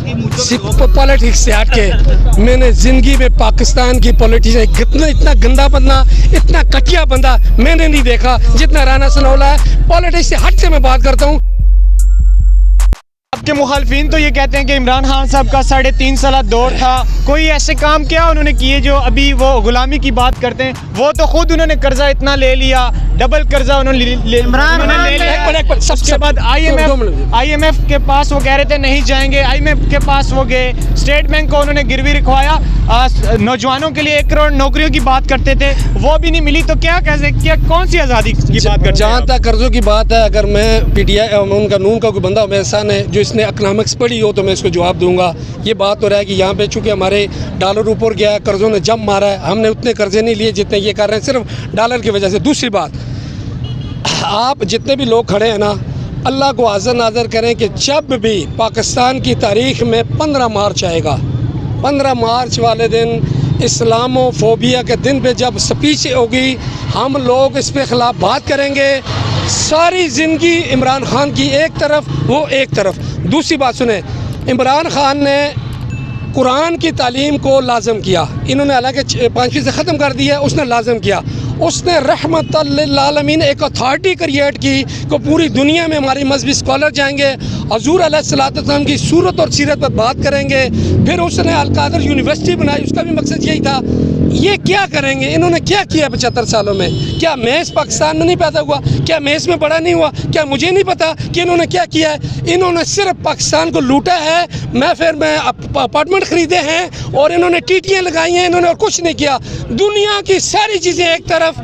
Politics से हट के मैंने ज़िंदगी में पाकिस्तान की पॉलिटिक्स इतना गंदा बंदा, इतना घटिया बंदा मैंने नहीं देखा जितना राना सनाउल्लाह है। पॉलिटिक्स से हट के मैं बात करता हूँ। आपके मुखालफिन तो ये कहते हैं कि इमरान खान साहब का 3.5 साल दौर था, कोई ऐसे काम क्या उन्होंने किए जो अभी वो गुलामी की बात करते हैं। वो तो खुद उन्होंने कर्जा इतना ले लिया, डबल कर्जा उन्होंने ले लिया। सबसे बाद IMF के पास वो कह रहे थे नहीं जाएंगे, IMF के पास वो गए, स्टेट बैंक को उन्होंने गिरवी रखवाया, नौजवानों के लिए 1 करोड़ नौकरियों की बात करते थे, वो भी नहीं मिली। तो क्या कौन सी आज़ादी की बात करते हैं? जहाँ तक कर्जों की बात है, अगर मैं PTI उनका नून का कोई बंदा मेरे सामने जो इसने इकनॉमिक्स पढ़ी हो तो मैं इसको जवाब दूंगा। ये बात तो रहा है कि यहाँ पे चूँकि हमारे डॉलर ऊपर गया है, कर्जों ने जंप मारा है, हमने उतने कर्जे नहीं लिए जितने ये कर रहे हैं, सिर्फ डॉलर की वजह से। दूसरी बात, आप जितने भी लोग खड़े हैं ना, अल्लाह को हाज़िर नाज़र करें कि जब भी पाकिस्तान की तारीख़ में 15 मार्च आएगा, 15 मार्च वाले दिन इस्लामोफोबिया के दिन पे जब स्पीच होगी, हम लोग इस पे ख़िलाफ़ बात करेंगे। सारी ज़िंदगी इमरान खान की एक तरफ, वो एक तरफ। दूसरी बात सुने, इमरान खान ने कुरान की तालीम को लाजम किया, इन्होंने हालांकि 5वीं से ख़त्म कर दिया, उसने लाजम किया। उसने रहमतल लिल आलमीन एक अथॉरिटी क्रिएट की को पूरी दुनिया में हमारे मजहबी स्कॉलर जाएंगे, हजूर अलैहिस्सलाम की सूरत और सीरत पर बात करेंगे। फिर उसने अल-कादर यूनिवर्सिटी बनाई, उसका भी मकसद यही था। ये क्या करेंगे? इन्होंने क्या किया 75 सालों में? क्या मैं इस पाकिस्तान में नहीं पैदा हुआ? क्या मैं इसमें बड़ा नहीं हुआ? क्या मुझे नहीं पता कि इन्होंने क्या किया है? इन्होंने सिर्फ पाकिस्तान को लूटा है। मैं अपार्टमेंट ख़रीदे हैं और इन्होंने टीटियाँ लगाई हैं, इन्होंने और कुछ नहीं किया। दुनिया की सारी चीज़ें एक तरफ,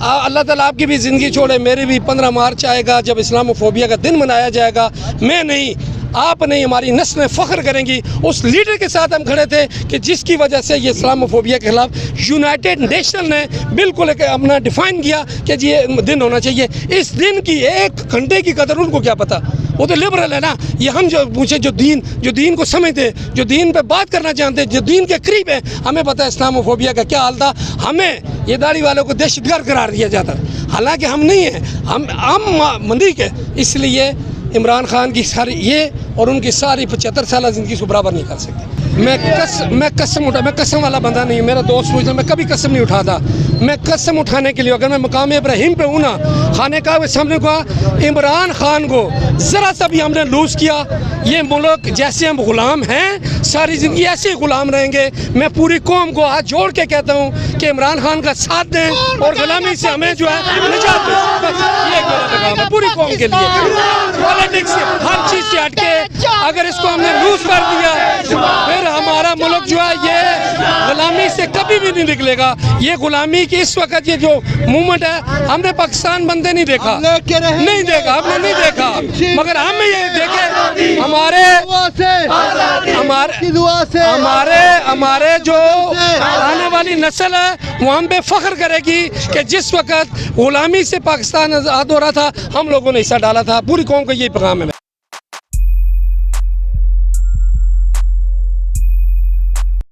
अल्लाह ताला आपकी भी ज़िंदगी छोड़े, मेरी भी 15 मार्च आएगा जब इस्लामोफोबिया का दिन मनाया जाएगा। मैं नहीं, आप नहीं, हमारी नस्लें फ़ख्र करेंगी उस लीडर के साथ हम खड़े थे कि जिसकी वजह से ये इस्लामोफोबिया के ख़िलाफ़ यूनाइटेड नेशन ने बिल्कुल एक अपना डिफ़ाइन किया कि जी ये दिन होना चाहिए। इस दिन की 1 घंटे की कदर उनको क्या पता, वो तो लिबरल है ना। ये हम जो पूछे, जो दीन को समझते, जो दीन पे बात करना चाहते, जो दीन के करीब है, हमें पता है इस्लामोफोबिया का क्या हाल था। हमें ये दाढ़ी वालों को दहशतगर्द करार दिया जाता, हालांकि हम नहीं हैं, हम मंदी के। इसलिए इमरान खान की सारी ये और उनकी सारी 75 साल ज़िंदगी को बराबर नहीं कर सकते। मैं कसम वाला बंदा नहीं, मेरा दोस्त पूछना, मैं कभी कसम नहीं उठाता। मैं कसम उठाने के लिए, अगर मैं मकाम इब्राहिम पे हूँ ना, खानेकाह के सामने कहा इमरान खान को ज़रा सा भी हमने लूज़ किया, ये मुल्क जैसे हम ग़ुलाम हैं सारी ज़िंदगी ऐसे ही ग़ुलाम रहेंगे। मैं पूरी कौम को हाथ जोड़ के कहता हूँ कि इमरान खान का साथ दें और ग़ुलामी से हमें जो है निजात दें। बस ये मेरा पैगाम है पूरी कौम के लिए। पॉलिटिक्स से, हर चीज़ से हट के अगर इसको हमने लूज़ कर दिया, फिर हमारा मुल्क जो है ये ग़ुलामी से कभी भी नहीं निकलेगा। ये ग़ुलामी की इस वक्त ये जो मूवमेंट है, हमने पाकिस्तान बनते नहीं देखा, हमने नहीं देखा, मगर हम ये देखे हमारे जो आने वाली नस्ल है वो हम पे फ़ख्र करेगी कि जिस वक्त ग़ुलामी से पाकिस्तान आज़ाद हो रहा था हम लोगों ने हिस्सा डाला था। पूरी कौम का ये पैगाम है।